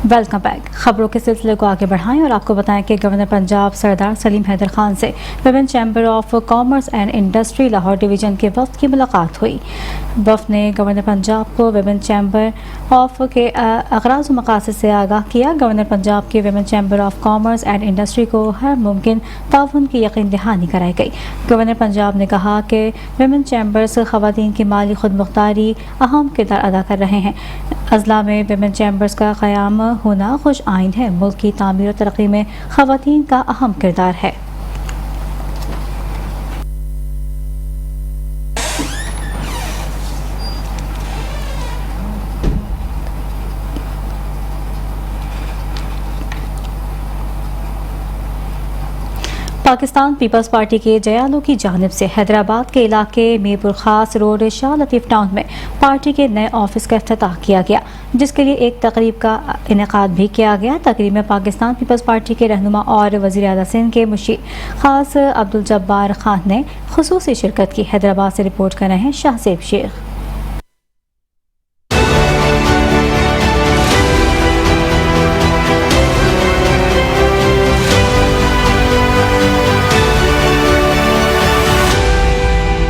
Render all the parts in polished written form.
Welcome back. खबरों के सिलसिले को आगे बढ़ाएं और आपको बताएं कि गवर्नर पंजाब सरदार सलीम हैदर खान से women chamber of commerce and industry Lahore division के वफ्द की मुलाकात हुई। वफ्द ने गवर्नर पंजाब को विमेन चैम्बर ऑफ के अगराज़ व मकासद से आगाह किया। गवर्नर पंजाब के women chamber of commerce and industry को हर मुमकिन ताउन की यकीन दहानी कराई गई। गवर्नर पंजाब ने कहा कि विमेन चैम्बर्स ख़वातीन की माली खुद मुख्तारी अहम किरदार अदा कर रहे हैं। अजला में विमेन चैम्बर्स का क़याम होना खुश आइन है। मुल्क की तामीर और तरक्की में ख़वातीन का अहम किरदार है। पाकिस्तान पीपल्स पार्टी के जयालों की जानिब से हैदराबाद के इलाके मीरपुर खास रोड शाह लतीफ़ टाउन में पार्टी के नए ऑफिस का इफ्तिताह किया गया, जिसके लिए एक तकरीब का इनेकाद भी किया गया। तकरीब में पाकिस्तान पीपल्स पार्टी के रहनुमा और वज़ीर आला सिंध के मुशीर खास अब्दुल जब्बार खान ने खुसूसी शिरकत की। हैदराबाद से रिपोर्ट कर रहे हैं शाहज़ेब शेख।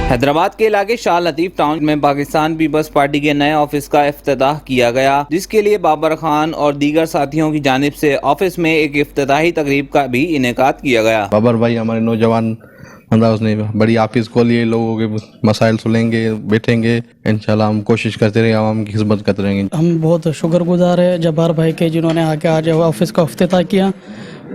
हैदराबाद के इलाके शाह लतीफ़ टाउन में पाकिस्तान पीपल्स पार्टी के नए ऑफिस का इफ्तिताह किया गया, जिसके लिए बाबर खान और दीगर साथियों की जानिब से ऑफिस में एक इफ्तिताही तकरीब का भी इनेकाद किया गया। बाबर भाई हमारे नौजवान बंदा, उसने बड़ी ऑफिस खोली है, लोगों के मसाइल सुनेंगे, बैठेंगे, इंशाल्लाह हम कोशिश करते रहेंगे, आवाम की खिदमत करते रहेंगे। हम बहुत शुक्रगुजार है जब्बार भाई के, जिन्होंने आके आज ऑफिस का इफ्तिताह किया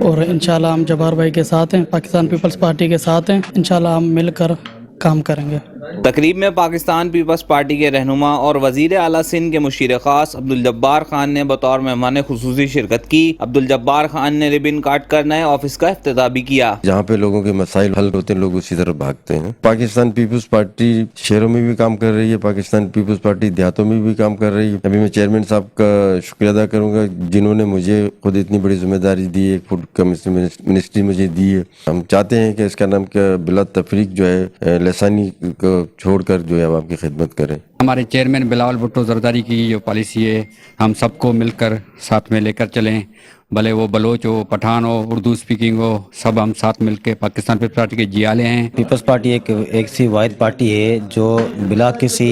और इंशाल्लाह हम जब्बार भाई के साथ हैं, पाकिस्तान पीपल्स पार्टी के साथ हैं। इंशाल्लाह हम मिलकर काम करेंगे। तकरीब में पाकिस्तान पीपल्स पार्टी के रहनुमा और वजीर आला सिंध के मुशीर खास अब्दुल जब्बार खान ने बतौर मेहमान खुसूसी शिरकत की। अब्दुल जब्बार खान ने रिबन काट कर नए ऑफिस का इफ्तिताह भी किया। जहाँ पे लोगों के मसाइल हल होते हैं, लोग उसी तरफ भागते हैं। पाकिस्तान पीपल्स पार्टी शहरों में भी काम कर रही है, पाकिस्तान पीपल्स पार्टी देहातों में भी काम कर रही है। अभी मैं चेयरमैन साहब का शुक्रिया अदा करूँगा, जिन्होंने मुझे खुद इतनी बड़ी जिम्मेदारी दी है, फूड मिनिस्ट्री मुझे दी है। हम चाहते हैं कि इसका नाम क्या बिला तफरीक जो है लसानी को छोड़कर जो है आवाम की खिदमत करें। हमारे चेयरमैन बिलावल भुट्टो जरदारी की जो पॉलिसी है, हम सबको मिलकर साथ में लेकर चलें, भले वो बलोच हो, पठान हो, उर्दू स्पीकिंग हो, सब हम साथ मिलकर पाकिस्तान पीपल्स पार्टी के जियाले हैं। पीपल्स पार्टी एक सी वाहिद पार्टी है जो बिला किसी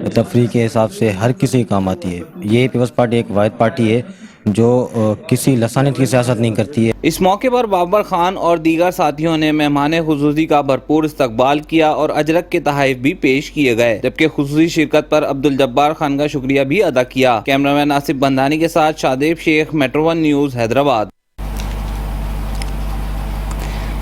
तफरीक के हिसाब से हर किसी काम आती है। ये पीपल्स पार्टी एक वाहिद पार्टी है जो किसी लसानियत की सियासत नहीं करती है। इस मौके पर बाबर खान और दीगर साथियों ने मेहमान खुसूसी का भरपूर इस्तकबाल किया और अजरक के तहाइफ भी पेश किए गए, जबकि खुसूसी शिरकत पर अब्दुल जब्बार खान का शुक्रिया भी अदा किया। कैमरामैन आसिफ बंधानी के साथ शाहज़ेब शेख, मेट्रो 1 न्यूज़, हैदराबाद।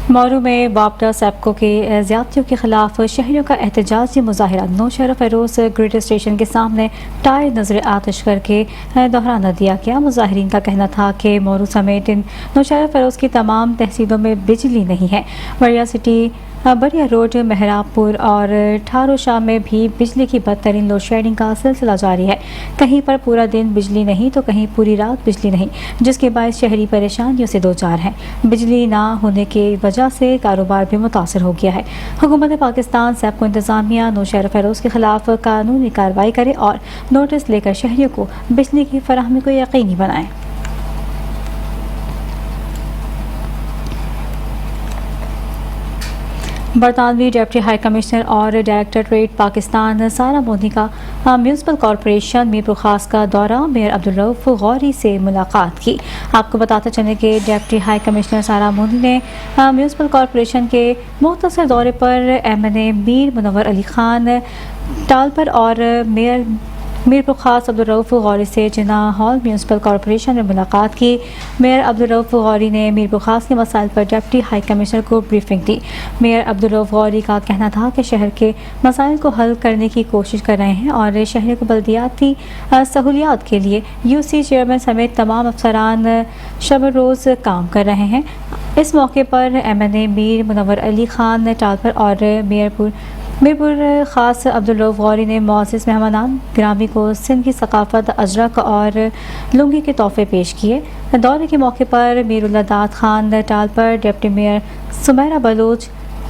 मौरू में वापडा सैप्को के ज़्यादतियों के खिलाफ शहरियों का एहतजाजी मुजाहरा नौशहरा फेरोज ग्रिड स्टेशन के सामने टायर नजर आतिश करके दोहराना दिया गया। मुजाहिरीन का कहना था कि मौरू समेत इन नौशहरा फेरोज की तमाम तहसीलों में बिजली नहीं है। वरिया सिटी, बड़िया रोड, मेहराबपुर और ठारो शाह में भी बिजली की बदतरीन लोड शेडिंग का सिलसिला जारी है। कहीं पर पूरा दिन बिजली नहीं तो कहीं पूरी रात बिजली नहीं, जिसके बायस शहरी परेशानियों से दो चार हैं। बिजली ना होने की वजह से कारोबार भी मुतासर हो गया है। हुकूमत पाकिस्तान सैप्को इंतजामिया नौशहरा फेरोज के खिलाफ कानूनी कार्रवाई करे और नोटिस लेकर शहरियों को बिजली की फराहमी को यकीनी बनाए। बरतानवी डिप्टी हाई कमिश्नर और डायरेक्टरेट पाकिस्तान सारा मोदी का म्यूनसिपल कॉरपोरेशन मीरपुर खास का दौरा, मेयर अब्दुल रऊफ गौरी से मुलाकात की। आपको बताते चलें कि डिप्टी हाई कमिश्नर सारा मोदी ने म्यूनसिपल कॉरपोरेशन के मुख्तसर दौरे पर MNA मीर मुनव्वर अली खान टालपर और मेयर मीरपुर खास अब्दुल रऊफ गौरी से जिना हॉल म्यूनसिपल कॉरपोरेशन में मुलाकात की। मेयर अब्दुल रऊफ गौरी ने मीरपुर खास के मसाइल पर डिप्टी हाई कमिश्नर को ब्रीफिंग दी। मेयर अब्दुल रऊफ गौरी का कहना था कि शहर के मसाइल को हल करने की कोशिश कर रहे हैं और शहर को बल्दियाती सहूलियात के लिए UC चेयरमैन समेत तमाम अफसरान शब रोज़ काम कर रहे हैं। इस मौके पर MNA मीर मुनव्वर अली खान टालपर और मीरपुर खास अब्दुल रऊफ गौरी ने मोअज़्ज़िज़ मेहमानान ग्रामी को सिंध की सकाफत, अजरक और लुंगी के तोहफे पेश किए। दौरे के मौके पर Mirullah Dad Khan Talpur, deputy mayor Sumaira Baloch,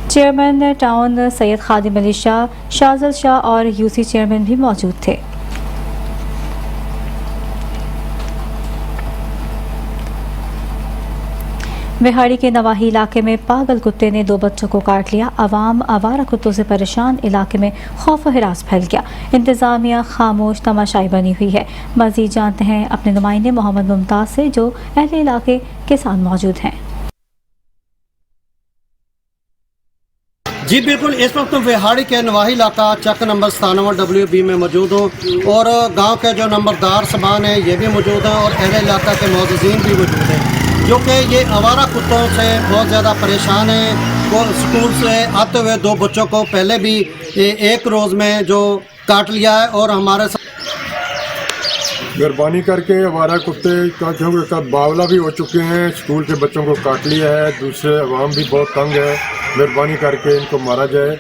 chairman town Syed Khadim Ali Shah, Shahjal Shah और UC चेयरमैन भी मौजूद थे। बिहाड़ी के नवाही इलाके में पागल कुत्ते ने 2 बच्चों को काट लिया। अवाम आवारा कुत्तों से परेशान, इलाके में खौफ व हिरास फैल गया। इंतजामिया खामोश तमाशाई बनी हुई है। मजीद जानते हैं अपने नुमाइंदे मोहम्मद मुमताज से, जो अहले इलाके के साथ मौजूद हैं। जी बिल्कुल, इस वक्त बिहाड़ी के नवाही इलाका चक नंबर 97 WB में मौजूद हूँ और गांव के जो नंबरदार सबान हैं ये भी मौजूद हैं और अहले इलाका के मोअज़्ज़िज़ीन भी मौजूद हैं, जो कि ये आवारा कुत्तों से बहुत ज़्यादा परेशान हैं। वो स्कूल से आते हुए 2 बच्चों को पहले भी एक रोज़ में जो काट लिया है और हमारे साथ मेहरबानी करके आवारा कुत्ते का क्योंकि बावला भी हो चुके हैं, स्कूल के बच्चों को काट लिया है, दूसरे अवाम भी बहुत तंग है। मेहरबानी करके इनको मारा जाए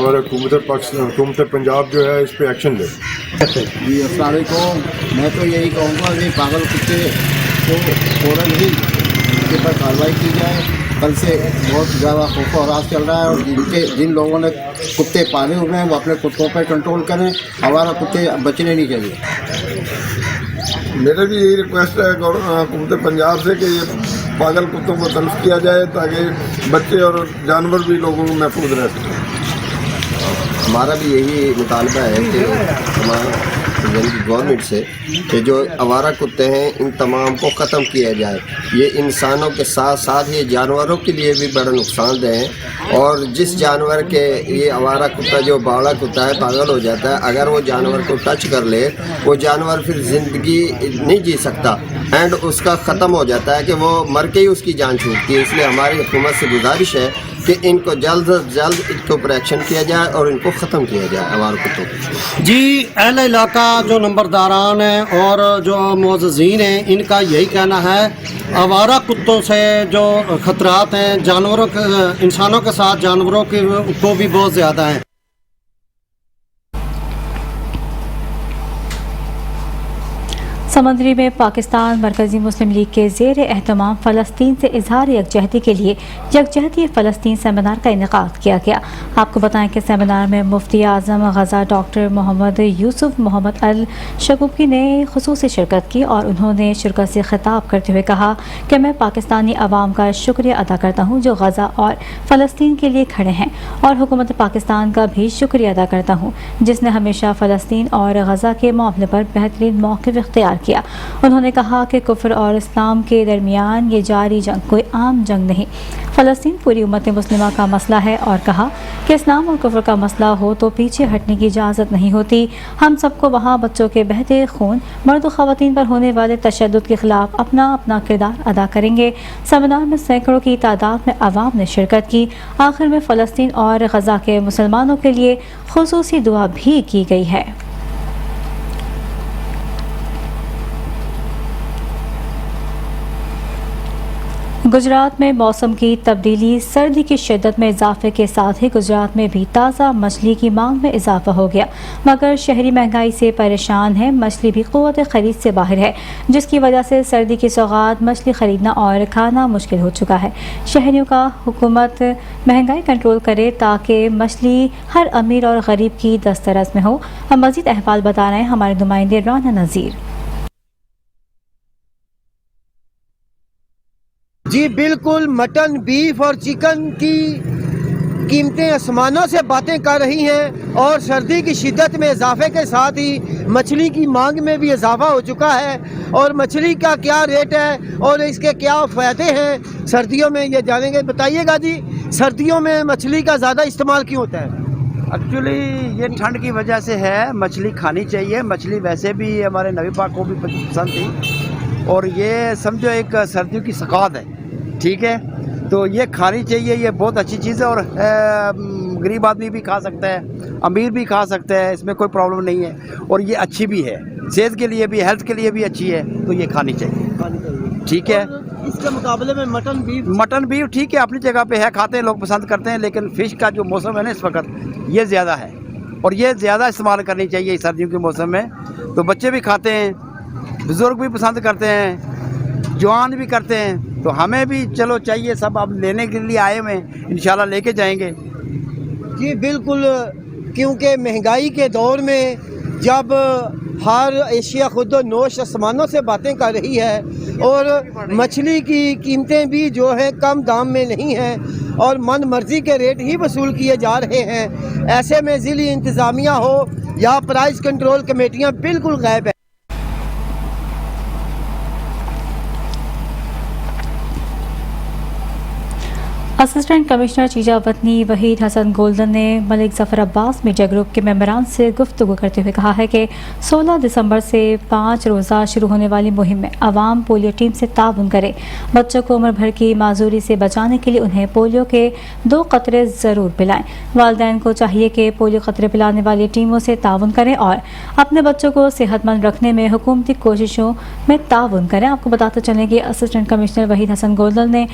और हुकूमत पंजाब जो है इस पर एक्शन ले। जी अस्सलाम वालेकुम। मैं तो यही कहूँगा कि पागल कुत्ते को फ़ौरन ही उनके पर कार्रवाई की जाए। कल से बहुत ज़्यादा खौफ और राज चल रहा है और जिन लोगों ने कुत्ते पाले हुए हैं वो अपने कुत्तों पर कंट्रोल करें। हमारा कुत्ते बचने नहीं चाहिए। मेरा भी यही रिक्वेस्ट है हुकूमत पंजाब से कि ये पागल कुत्तों को तल्फ किया जाए ताकि बच्चे और जानवर भी लोगों को महफूज रह सकें। हमारा भी यही मुतालबा है कि हमारा गवर्नमेंट से कि जो आवारा कुत्ते हैं इन तमाम को ख़त्म किया जाए। ये इंसानों के साथ साथ ये जानवरों के लिए भी बड़ा नुकसानदेह है और जिस जानवर के ये आवारा कुत्ता जो बावला कुत्ता है पागल हो जाता है, अगर वो जानवर को टच कर ले वो जानवर फिर ज़िंदगी नहीं जी सकता एंड उसका ख़त्म हो जाता है कि वो मर के ही उसकी जान छूटती है। इसलिए हमारी हुकूमत से गुजारिश है कि इनको जल्द से जल्द इनके ऊपर एक्शन किया जाए और इनको ख़त्म किया जाए आवारा कुत्तों को। जी अहले इलाका जो नंबरदारान हैं और जो मोअज़्ज़िज़ीन हैं इनका यही कहना है आवारा कुत्तों से जो खतरात हैं जानवरों के इंसानों के साथ जानवरों के को भी बहुत ज़्यादा हैं। समंदरी में पाकिस्तान मरकज़ी मुस्लिम लीग के ज़ेर एहतमाम फ़लस्तीन से इजहार यकजहती के लिए यकजहती फ़लस्तीन सेमिनार का इनेकाद किया गया। आपको बताएं कि सेमिनार में मुफ्ती आज़म गज़ा डॉक्टर मोहम्मद यूसुफ मोहम्मद अल शगुफ़ी ने ख़ुसूसी शिरकत की और उन्होंने शिरकत से ख़िताब करते हुए कहा कि मैं पाकिस्तानी अवाम का शुक्रिया अदा करता हूँ जो गज़ा और फ़लस्तीन के लिए खड़े हैं और हुकूमत पाकिस्तान का भी शुक्रिया अदा करता हूँ जिसने हमेशा फ़लस्तीन और गज़ा के मामले पर बेहतरीन मौक़िफ़ इख्तियार किया। उन्होंने कहा कि कुफ्र और इस्लाम के दरमियान ये जारी जंग कोई आम जंग नहीं, फ़लस्तीन पूरी उम्मत मुस्लिमा का मसला है और कहा कि इस्लाम और कुफ्र का मसला हो तो पीछे हटने की इजाज़त नहीं होती। हम सबको वहाँ बच्चों के बहते खून, मर्द और ख़वातीन पर होने वाले तशद्दुद के ख़िलाफ़ अपना अपना किरदार अदा करेंगे। सेमिनार में सैकड़ों की तादाद में अवाम ने शिरकत की। आखिर में फ़लस्तीन और गज़ा के मुसलमानों के लिए ख़ुसूसी दुआ भी की गई है। गुजरात में मौसम की तब्दीली, सर्दी की शिद्दत में इजाफे के साथ ही गुजरात में भी ताज़ा मछली की मांग में इजाफा हो गया, मगर शहरी महंगाई से परेशान है। मछली भी क़ुव्वत ख़रीद से बाहर है, जिसकी वजह से सर्दी की सौगात मछली ख़रीदना और खाना मुश्किल हो चुका है। शहरियों का हुकूमत महंगाई कंट्रोल करे ताकि मछली हर अमीर और गरीब की दस्तरस में हो। हम मज़ीद अहवाल बता रहे हैं हमारे नुमाइंदे राना नज़ीर। जी बिल्कुल, मटन, बीफ और चिकन की कीमतें आसमानों से बातें कर रही हैं और सर्दी की शिद्दत में इजाफे के साथ ही मछली की मांग में भी इजाफा हो चुका है। और मछली का क्या रेट है और इसके क्या फ़ायदे हैं सर्दियों में, ये जानेंगे। बताइएगा जी, सर्दियों में मछली का ज़्यादा इस्तेमाल क्यों होता है? एक्चुअली ये ठंड की वजह से है, मछली खानी चाहिए। मछली वैसे भी हमारे नबी पाक को भी पसंद थी और ये समझो एक सर्दियों की सकात है, ठीक है, तो ये खानी चाहिए। ये बहुत अच्छी चीज़ है और गरीब आदमी भी खा सकता है, अमीर भी खा सकता है, इसमें कोई प्रॉब्लम नहीं है और ये अच्छी भी है, सेहत के लिए भी, हेल्थ के लिए भी अच्छी है, तो ये खानी चाहिए, ठीक है। इसके मुकाबले में मटन बीफ ठीक है, अपनी जगह पे है, खाते हैं लोग, पसंद करते हैं, लेकिन फ़िश का जो मौसम है ना इस वक्त ये ज़्यादा है और ये ज़्यादा इस्तेमाल करनी चाहिए सर्दियों के मौसम में। तो बच्चे भी खाते हैं, बुज़ुर्ग भी पसंद करते हैं, जवान भी करते हैं, तो हमें भी चलो चाहिए। सब अब लेने के लिए आए हुए हैं, इंशाल्लाह लेके जाएंगे। जी बिल्कुल, क्योंकि महंगाई के दौर में जब ہر ایشیا خود و نوش آسمانوں سے باتیں کر رہی ہے، اور مچھلی کی قیمتیں بھی جو ہے کم دام میں نہیں ہیں اور من مرضی کے ریٹ ہی وصول کیے جا رہے ہیں۔ ایسے میں ضلعی انتظامیہ ہو یا پرائز کنٹرول کمیٹیاں بالکل غائب ہیں۔ اسسٹنٹ کمشنر چیجا وطنی وحید حسن گولڈن نے ملک ظفر عباس میڈیا گروپ کے ممبران سے گفتگو کرتے ہوئے کہا ہے کہ 16 دسمبر سے 5 روزہ شروع ہونے والی مہم میں عوام پولیو ٹیم سے تعاون کرے۔ بچوں کو عمر بھر کی معذوری سے بچانے کے لیے انہیں پولیو کے 2 قطرے ضرور پلائیں۔ والدین کو چاہیے کہ پولیو قطرے پلانے والی ٹیموں سے تعاون کریں اور اپنے بچوں کو صحت مند رکھنے میں حکومتی کوششوں میں تعاون کریں۔ آپ کو بتاتے چلیں کہ اسسٹنٹ کمشنر وحید حسن گولڈن نے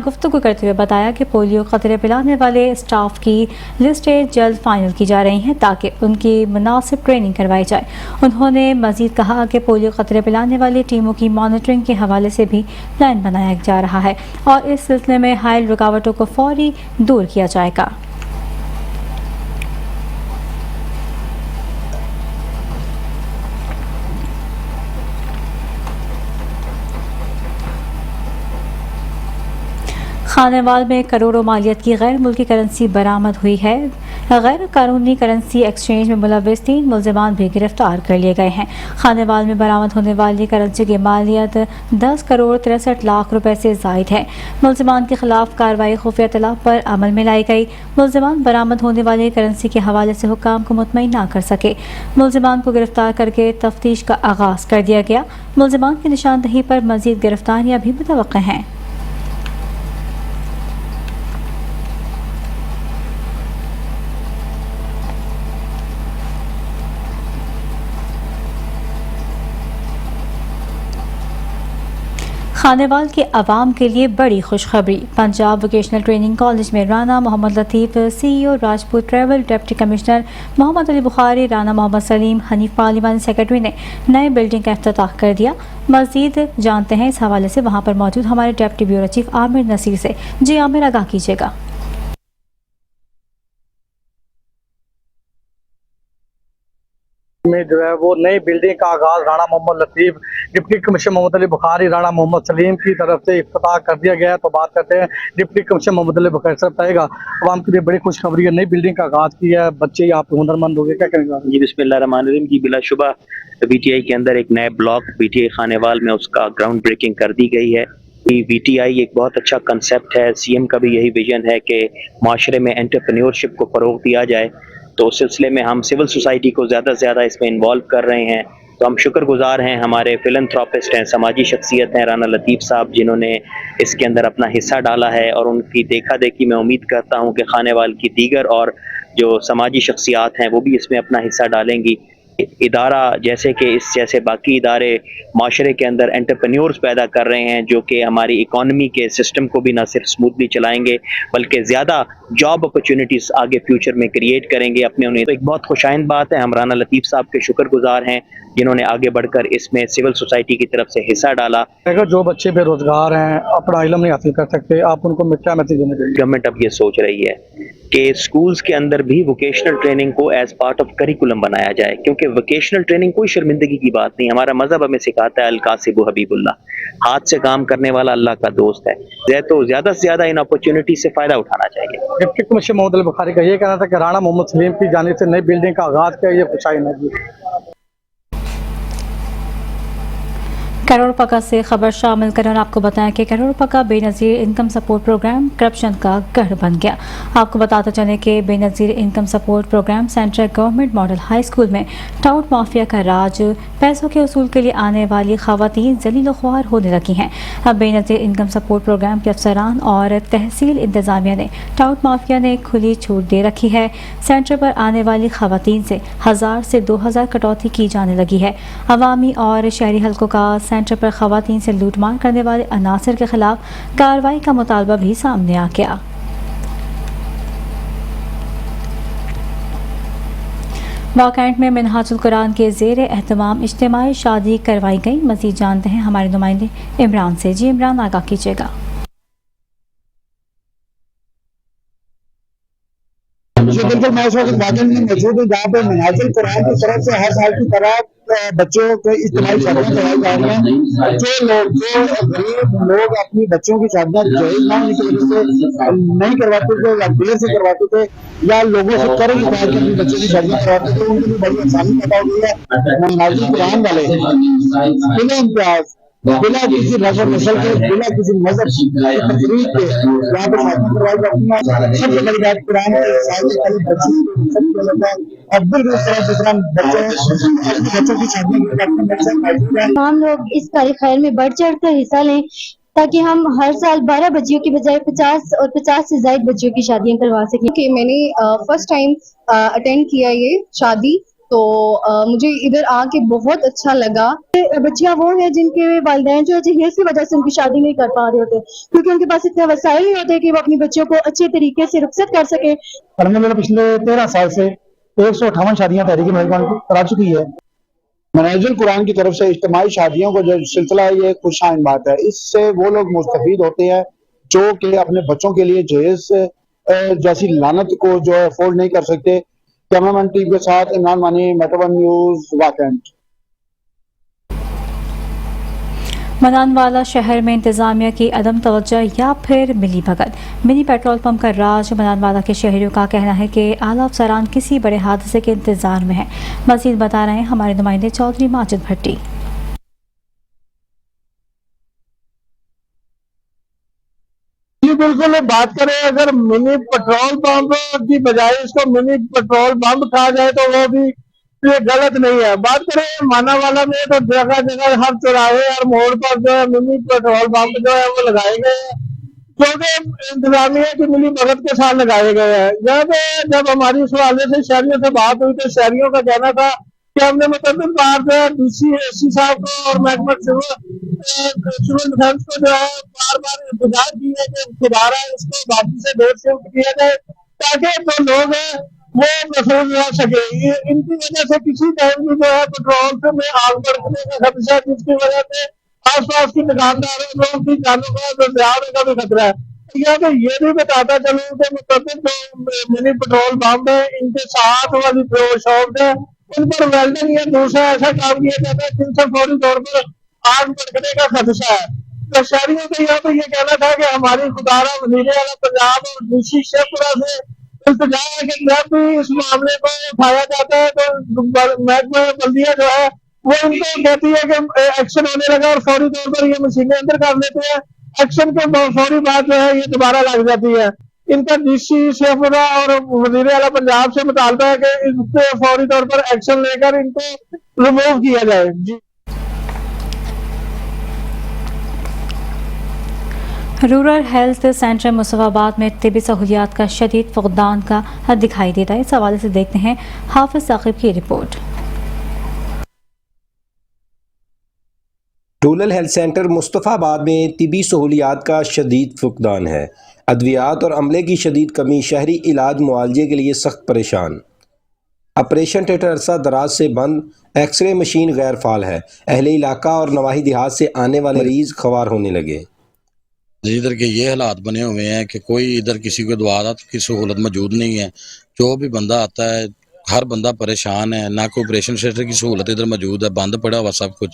گفتگو کرتے ہوئے بتایا کہ پولیو قطرے پلانے والے اسٹاف کی لسٹیں جلد فائنل کی جا رہی ہیں تاکہ ان کی مناسب ٹریننگ کروائی جائے۔ انہوں نے مزید کہا کہ پولیو قطرے پلانے والی ٹیموں کی مانیٹرنگ کے حوالے سے بھی پلان بنایا جا رہا ہے اور اس سلسلے میں حائل رکاوٹوں کو فوری دور کیا جائے گا۔ خانیوال میں کروڑوں مالیت کی غیر ملکی کرنسی برآمد ہوئی ہے۔ غیر قانونی کرنسی ایکسچینج میں ملوث 3 ملزمان بھی گرفتار کر لیے گئے ہیں۔ خانیوال میں برآمد ہونے والی کرنسی کی مالیت 10 کروڑ 63 لاکھ روپے سے زائد ہے۔ ملزمان کے خلاف کارروائی خفیہ اطلاع پر عمل میں لائی گئی۔ ملزمان برآمد ہونے والی کرنسی کے حوالے سے حکام کو مطمئن نہ کر سکے۔ ملزمان کو گرفتار کر کے تفتیش کا آغاز کر دیا گیا۔ ملزمان کی نشاندہی پر مزید گرفتاریاں بھی متوقع ہیں۔ خانیوال کے عوام کے لیے بڑی خوشخبری۔ پنجاب ووکیشنل ٹریننگ کالج میں Rana Muhammad Latif CEO Rajput travel, deputy commissioner Muhammad Ali Bukhari, Rana Muhammad Saleem, Hanif parliamentary secretary نے نئے بلڈنگ کا افتتاح کر دیا۔ مزید جانتے ہیں اس حوالے سے وہاں پر موجود ہمارے ڈپٹی بیورو چیف عامر نصیر سے۔ جی عامر، آگاہ کیجیے گا۔ میں جو ہے وہ نئی بلڈنگ کا آغاز رانا محمد لطیف، ڈپٹی کمشنر محمد علی بخاری، رانا محمد سلیم کی طرف سے افتتاح کر دیا گیا ہے۔ تو بات کرتے ہیں ڈپٹی کمشنر محمد علی بخاری صاحب، بتائے گا عوام کے لیے بڑی خوشخبری ہے، نئی بلڈنگ کا آغاز کیا ہے، بچے آپ ہنرمند ہو گئے، کیا کہیں گے؟ جی بسم اللہ الرحمن الرحیم۔ جی بلا شبہ VTI کے اندر ایک نئے بلاک VTI خانیوال میں اس کا گراؤنڈ بریکنگ کر دی گئی ہے۔ VTI ایک بہت اچھا کنسیپٹ ہے، CM کا بھی یہی ویژن ہے کہ معاشرے میں انٹرپرینیورشپ کو فروغ دیا جائے، تو اس سلسلے میں ہم سول سوسائٹی کو زیادہ سے زیادہ اس میں انوالو کر رہے ہیں۔ تو ہم شکر گزار ہیں، ہمارے فلنتھراپسٹ ہیں، سماجی شخصیت ہیں رانا لطیف صاحب، جنہوں نے اس کے اندر اپنا حصہ ڈالا ہے، اور ان کی دیکھا دیکھی میں امید کرتا ہوں کہ خانیوال کی دیگر اور جو سماجی شخصیات ہیں وہ بھی اس میں اپنا حصہ ڈالیں گی۔ ادارہ جیسے کہ اس جیسے باقی ادارے معاشرے کے اندر انٹرپرینیورز پیدا کر رہے ہیں، جو کہ ہماری اکانومی کے سسٹم کو بھی نہ صرف اسموتھلی چلائیں گے بلکہ زیادہ جاب اپرچونٹیز آگے فیوچر میں کریٹ کریں گے اپنے انہیں۔ تو ایک بہت خوشائند بات ہے، ہم رانا لطیف صاحب کے شکر گزار ہیں جنہوں نے آگے بڑھ کر اس میں سول سوسائٹی کی طرف سے حصہ ڈالا۔ اگر جو بچے بے روزگار ہیں، اپنا علم نہیں حاصل کر سکتے، آپ ان کو کیا میسج دینا چاہیے؟ گورنمنٹ اب یہ سوچ رہی ہے کہ سکولز کے اندر بھی ووکیشنل ٹریننگ کو ایز پارٹ آف کریکولم بنایا جائے، کیونکہ ووکیشنل ٹریننگ کوئی شرمندگی کی بات نہیں۔ ہمارا مذہب ہمیں سکھاتا ہے الکاسب حبیب اللہ، ہاتھ سے کام کرنے والا اللہ کا دوست ہے، تو زیادہ سے زیادہ ان اپرچونٹی سے فائدہ اٹھانا چاہیے۔ ڈپٹی کمشنر محمد علی بخاری کا یہ کہنا تھا کہ رانا محمد سلیم کی جانب سے نئی بلڈنگ کا آغاز کیا، یہ خوشائند ہے۔ کروڑپکا سے خبر شامل کریں اور آپ کو بتائیں کہ کروڑپکا بے نظیر انکم سپورٹ پروگرام کرپشن کا گڑھ بن گیا۔ آپ کو بتاتے چلیں کہ Benazir income support programme central government model high school میں ٹاؤٹ مافیا کا راج، پیسوں کے اصول کے لیے آنے والی خواتین ذلیل و خوار ہونے لگی ہیں۔ اب بے نظیر انکم سپورٹ پروگرام کے افسران اور تحصیل انتظامیہ نے ٹاؤٹ مافیا نے کھلی چھوٹ دے رکھی ہے۔ سینٹر پر آنے والی خواتین سے 1000 سے 2000 کٹوتی کی جانے لگی ہے۔ عوامی اور شہری حلقوں کا سینٹر پر خواتین سے لوٹ مار کرنے والے عناصر کے خلاف کارروائی کا مطالبہ بھی سامنے آ گیا۔ واکینٹ میں منہاج القرآن کے زیر اہتمام اجتماعی شادی کروائی گئی۔ مزید جانتے ہیں ہمارے نمائندے عمران سے۔ جی عمران، آگاہ کیجیے گا۔ بالکل، میں اس وقت واقعی میں موجود ہوں جہاں پہ منہاج القرآن کی طرف سے ہر سال کی طرح बच्चों को इज्तिमाई शादियाँ करवाई जा रही हैं। जो गरीब लोग अपनी बच्चों की शादियाँ जायज़ ना होने की वजह से नहीं करवाते थे या देर से करवाते थे या लोगों से कर्ज उठा के अपनी बच्चों की शादियाँ करवाते थे, उनकी भी बड़ी आसानी पैदा हो गई है। नाज़िल कुरान वाले बिना इम्तियाज, बिना किसी नस्ल नस्ल के, बिना किसी मजहब की तकरीब के यहाँ पे शादी करवाई जाती है। सबसे बड़ी बात कुरान के साथ वाली बच्ची और बिल्कुल बच्चों की शादी तमाम लोग इस तारीख खैर में बढ़ चढ़ कर हिस्सा लें ताकि हम हर साल 12 बच्चियों की बजाय 50 और 50 से ज्यादा बच्चियों की शादियां करवा सकें। कि मैंने फर्स्ट टाइम अटेंड किया ये शादी, तो मुझे इधर आके बहुत अच्छा लगा। बच्चियां वो हैं जिनके वालिदैन जो जहेज की वजह से उनकी शादी नहीं कर पा रहे होते, क्योंकि उनके पास इतने वसाइल नहीं होते कि वो अपनी बच्चियों को अच्छे तरीके से रुखसत कर सके। अलहमदुलिल्लाह पिछले 13 साल से 158 शादियां तहरीक मेहरबान करा चुकी है। मनाजिल कुरान की तरफ से इज्तिमाई शादियों को जो सिलसिला है, ये खुशाइन बात है। इससे वो लोग मुस्तफीद होते हैं जो कि अपने बच्चों के लिए जहेज जैसी लानत को जो है अफोर्ड नहीं कर सकते। कैमरामैन टीम के साथ इमरान मानी, मेट्रो वन न्यूज, वाकंड। मनानवाला शहर में इंतजामिया की अदम तवज्जो या फिर मिली भगत। मिनी पेट्रोल पंप का राज। मनानवाला के शहरियों का कहना है कि आला अफसरान किसी बड़े हादसे के इंतजार में है। मजीद बता रहे हैं हमारे नुमाइंदे चौधरी माजिद भट्टी। बिल्कुल बात करें अगर मिनी पेट्रोल पंप की बजाय इसको मिनी पेट्रोल पंप कहा जाए तो वो भी ये गलत नहीं है। बात करें मानावाला में तो जगह जगह हर चौराहे और मोड़ पर जो है मिनी पेट्रोल पंप जो है वो लगाए गए हैं, जो कि इंतजामिया की मिली भगत के साथ लगाए गए हैं। जब हमारी इस हवाले से शहरियों से बात हुई तो शहरियों का कहना था कि हमने मतलब बार जो है डीसी एससी साहब को और महकमा सिविल डिफेंस को जो है बार बार इंतजार की है कि दोबारा इसको बाकी से देर शिफ्ट किया जाए ताकि जो लोग हैं वो महफूज रह सके। इनकी वजह से किसी टाइम भी जो है पेट्रोल में आग बढ़ने का खतरा है, जिसकी वजह से आस पास की दुकानदारों लोगों की जानों का ज़्यादा का भी खतरा है। या तो ये भी बताता चलूँ कि मतलब जो मिनी पेट्रोल पंप है इनके साथ वाली जो शॉप है उन पर वेल्डिंग या दूसरा ऐसा काम किया जाता है जिनसे फौरी तौर पर आग भड़कने का खदशा है। तो शहरियों को यहाँ पे ये कहना था कि हमारी खुदारा वज़ीर आला पंजाब और डीसी शेखपुरा से इल्तिजा है कि जब भी इस मामले को उठाया जाता है तो महकमा बल्दिया जो है वो इनको कहती है कि एक्शन होने लगा और फौरी तौर पर ये मशीनें अंदर कर लेते हैं। एक्शन के फौरी बाद जो है ये दोबारा लग जाती है। इनका डीसी शेखपुरा और वज़ीर आला पंजाब से मुतालबा है कि इस पे फौरी तौर पर एक्शन लेकर इनको रिमूव किया जाए। जी। रूरल हेल्थ सेंटर मुस्तफाबाद में तिबी सहूलियात का शदीद फुकदान का दिखाई देता है। इस हवाले से देखते हैं हाफिज साकिब की report. Rural health centre Mustafabad में तिबी सहूलियात का शदीद फुकदान है। अद्वियात और अमले की शदीद कमी, शहरी इलाज मुआवजे के लिए सख्त परेशान। ऑपरेशन थिएटर अरसा दराज से बंद, एक्सरे मशीन गैर फाल है। अहले इलाका और नवाही देहात से आने वाले मरीज ख्वार होने लगे। इधर के ये हालात बने हुए हैं कि कोई इधर किसी को दवा की सहूलत मौजूद नहीं है। जो भी बंदा आता है हर बंदा परेशान है, ना कोई ऑपरेशन थिएटर की सहूलत इधर मौजूद है, बंद पड़ा हुआ सब कुछ।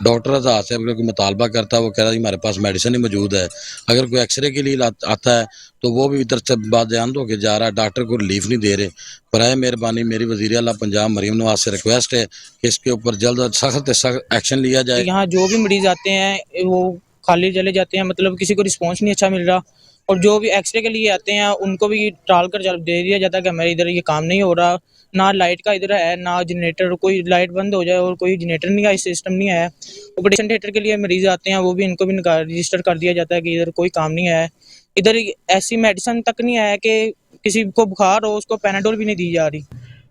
डॉक्टर आजाद से अगर कोई मुतालबा करता है वो कह रहा है हमारे पास मेडिसिन ही मौजूद है। अगर कोई एक्सरे के लिए आता है तो वो भी इधर से बयान होकर जा रहा है, डॉक्टर को रिलीफ नहीं दे रहे। बराए मेहरबानी मेरी वज़ीर आला पंजाब मरीम नवाज से रिक्वेस्ट है कि इसके ऊपर जल्द सख्त एक्शन लिया जाए। यहाँ जो भी मरीज आते हैं वो खाली चले जाते हैं, मतलब किसी को रिस्पॉन्स नहीं अच्छा मिल रहा। और जो भी एक्सरे के लिए आते हैं उनको भी टाल कर दे दिया जाता है कि हमारे इधर ये काम नहीं हो रहा। ना लाइट का इधर है ना जनरेटर, कोई लाइट बंद हो जाए और कोई जनरेटर नहीं है, सिस्टम नहीं है। ऑपरेशन थिएटर के लिए मरीज आते हैं वो भी इनको भी रजिस्टर कर दिया जाता है कि इधर कोई काम नहीं है। इधर ऐसी मेडिसिन तक नहीं है कि किसी को बुखार हो उसको पैनाडोल भी नहीं दी जा रही।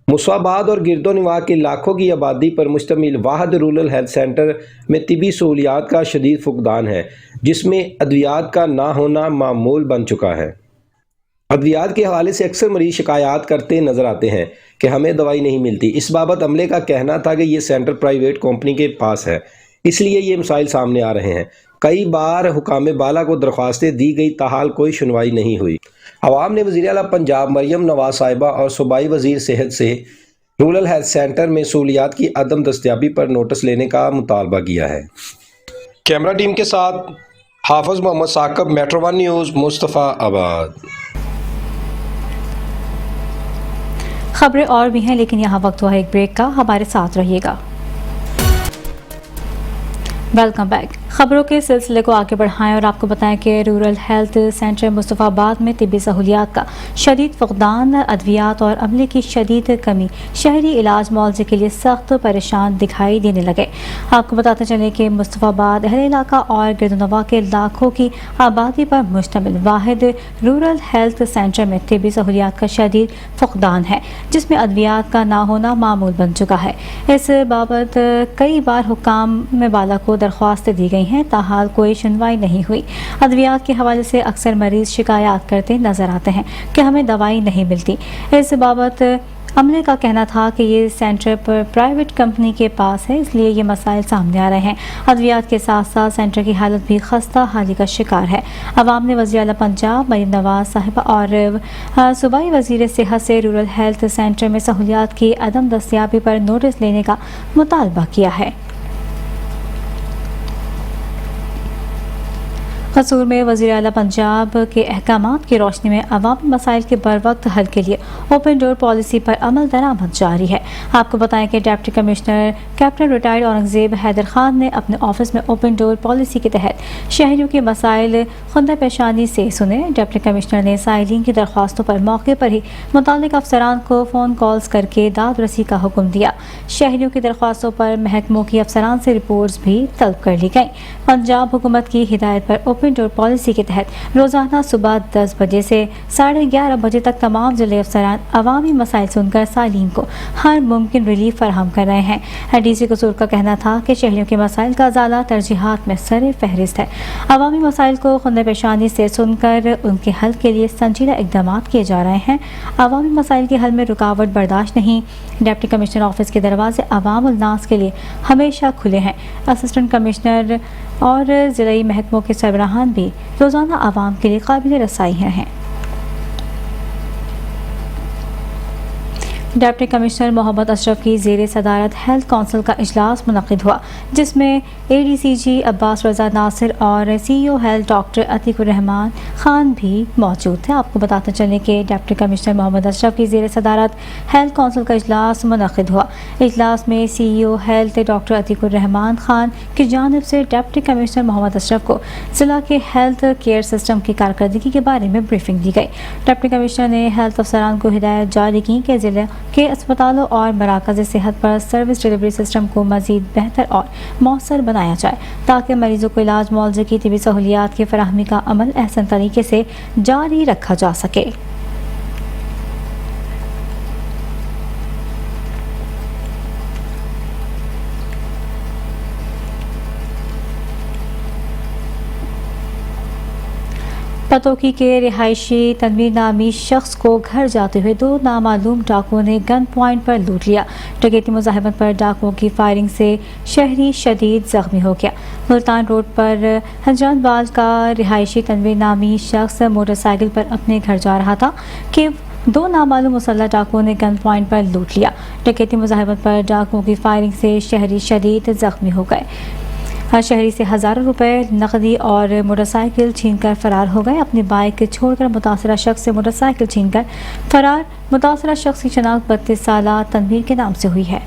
मुसाबाद और गिरदोनिवा की लाखों की आबादी पर मुश्तमिल वाहद रूरल हेल्थ सेंटर में तिबी सहूलियात का शदीद फुकदान है, जिसमें अद्वियात का ना होना मामूल बन चुका है। अद्वियात के हवाले से अक्सर मरीज शिकायत करते नज़र आते हैं कि हमें दवाई नहीं मिलती। इस बाबत अमले का कहना था कि ये सेंटर प्राइवेट कंपनी के पास है, इसलिए ये मसाइल सामने आ रहे हैं। कई बार हुकाम बाला को दरख्वास्तें दी गई, ताहाल कोई सुनवाई नहीं हुई। अवाम ने वज़ीर आला पंजाब मरीम नवाज साहिबा और सूबाई वज़ीर सेहत से رورل ہیلتھ سینٹر میں سہولیات کی عدم دستیابی پر نوٹس لینے کا مطالبہ کیا ہے۔ کیمرہ ٹیم کے ساتھ حافظ محمد ثاقب، میٹرو ون نیوز، مصطفیٰ آباد۔ خبریں اور بھی ہیں لیکن یہاں وقت ہوا ہے ایک بریک کا، ہمارے ساتھ رہیے گا۔ Welcome back. خبروں کے سلسلے کو آگے بڑھائیں اور آپ کو بتائیں کہ رورل ہیلتھ سینٹر مصطفیٰ آباد میں طبی سہولیات کا شدید فقدان، ادویات اور عملے کی شدید کمی شہری علاج معالجے کے لیے سخت پریشان دکھائی دینے لگے۔ آپ کو بتاتے چلیں کہ مصطفیٰ آباد اہل علاقہ اور گرد و نواح کے لاکھوں کی آبادی پر مشتمل واحد رورل ہیلتھ سینٹر میں طبی سہولیات کا شدید فقدان ہے، جس میں ادویات کا نہ ہونا معمول بن چکا ہے۔ اس بابت کئی بار حکام میں بالا کو درخواستیں دی گئی ہیں، تاحال کوئی سنوائی نہیں ہوئی۔ ادویات کے حوالے سے اکثر مریض شکایات کرتے نظر آتے ہیں کہ ہمیں دوائی نہیں ملتی۔ اس بابت عملے کا کہنا تھا کہ یہ سینٹر پرائیویٹ کمپنی کے پاس ہے، اس لیے یہ مسائل سامنے آ رہے ہیں۔ ادویات کے ساتھ ساتھ سینٹر کی حالت بھی خستہ حالی کا شکار ہے۔ عوام نے وزیر اعلیٰ پنجاب مریم نواز صاحبہ اور صوبائی وزیر صحت سے رورل ہیلتھ سینٹر میں سہولیات کی عدم دستیابی پر نوٹس لینے کا مطالبہ کیا ہے۔ قصور میں وزیر اعلیٰ پنجاب کے احکامات کی روشنی میں عوامی مسائل کے بروقت حل کے لیے اوپن ڈور پالیسی پر عمل درآمد جاری ہے۔ آپ کو بتائیں کہ deputy commissioner captain retired Aurangzeb Haider Khan نے اپنے آفس میں اوپن ڈور پالیسی کے تحت شہریوں کے مسائل خندہ پیشانی سے سنے۔ ڈپٹی کمشنر نے سائلین کی درخواستوں پر موقع پر ہی متعلق افسران کو فون کالز کر کے داد رسی کا حکم دیا۔ شہریوں کی درخواستوں پر محکموں کی افسران سے رپورٹس بھی طلب کر لی گئیں۔ پنجاب حکومت کی ہدایت پر اوپن ڈور پالیسی کے تحت روزانہ صبح 10 بجے سے 11:30 بجے تک تمام ضلع افسران عوامی مسائل سن کر سائلین کو ہر ممکن ریلیف فراہم کر رہے ہیں۔ ڈی سی قصور کا کہنا تھا کہ شہریوں کے مسائل کا ازالہ ترجیحات میں سر فہرست ہے۔ عوامی مسائل کو خندہ پیشانی سے سن کر ان کے حل کے لیے سنجیدہ اقدامات کیے جا رہے ہیں۔ عوامی مسائل کے حل میں رکاوٹ برداشت نہیں۔ ڈپٹی کمشنر آفس کے دروازے عوام الناس کے لیے ہمیشہ کھلے ہیں۔ اسسٹنٹ کمشنر اور ضلعی محکموں کے سربراہان بھی روزانہ عوام کے لیے قابل رسائی ہیں۔ ڈپٹی کمشنر محمد اشرف کی زیر صدارت ہیلتھ کونسل کا اجلاس منعقد ہوا، جس میں اے ڈی سی جی عباس رضا ناصر اور سی ای او ہیلتھ ڈاکٹر عتیق الرحمان خان بھی موجود تھے۔ آپ کو بتاتے چلیں کہ ڈپٹی کمشنر محمد اشرف کی زیر صدارت ہیلتھ کونسل کا اجلاس منعقد ہوا۔ اجلاس میں سی ای او ہیلتھ ڈاکٹر عتیق الرحمان خان کی جانب سے ڈپٹی کمشنر محمد اشرف کو ضلع کے ہیلتھ کیئر سسٹم کی کارکردگی کے بارے میں بریفنگ دی گئی۔ ڈپٹی کمشنر نے ہیلتھ افسران کو ہدایت جاری کی کہ ضلع کے اسپتالوں اور مراکز صحت پر سروس ڈیلیوری سسٹم کو مزید بہتر اور مؤثر بنایا جائے تاکہ مریضوں کو علاج معالجے کی طبی سہولیات کی فراہمی کا عمل احسن طریقے سے جاری رکھا جا سکے۔ پتوکی کے رہائشی تنویر نامی شخص کو گھر جاتے ہوئے 2 نامعلوم ڈاکوؤں نے گن پوائنٹ پر لوٹ لیا۔ ڈکیتی مزاحمت پر ڈاکوؤں کی فائرنگ سے شہری شدید زخمی ہو گیا۔ ملتان روڈ پر ہجران بال کا رہائشی تنویر نامی شخص موٹر سائیکل پر اپنے گھر جا رہا تھا کہ 2 نامعلوم مسلح ڈاکوؤں نے گن پوائنٹ پر لوٹ لیا۔ ڈکیتی مزاحمت پر ڈاکوؤں کی فائرنگ سے شہری شدید زخمی ہو گئے۔ شہری سے ہزاروں روپے نقدی اور موٹر سائیکل چھین کر فرار ہو گئے۔ اپنی بائک چھوڑ کر متاثرہ شخص سے موٹر سائیکل چھین کر فرار۔ متاثرہ شخص کی شناخت 32 سالہ تنویر کے نام سے ہوئی ہے۔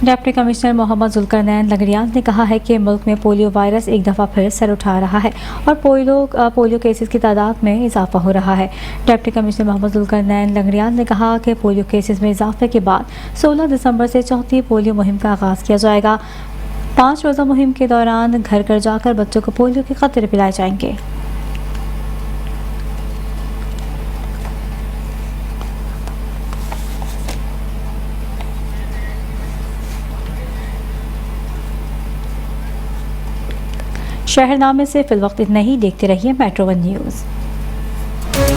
ڈپٹی کمشنر محمد ذوالقرنین لنگڑیال نے کہا ہے کہ ملک میں پولیو وائرس ایک دفعہ پھر سر اٹھا رہا ہے اور پولیو کیسز کی تعداد میں اضافہ ہو رہا ہے۔ ڈپٹی کمشنر محمد ذوالقرنین لنگڑیال نے کہا کہ پولیو کیسز میں اضافے کے بعد 16 دسمبر سے چوتھی پولیو مہم کا آغاز کیا جائے گا۔ 5 روزہ مہم کے دوران گھر گھر جا کر بچوں کو پولیو کے قطرے پلائے جائیں گے۔ شہر نامے سے فی الوقت اتنا ہی۔ دیکھتے رہیے میٹرو ون نیوز۔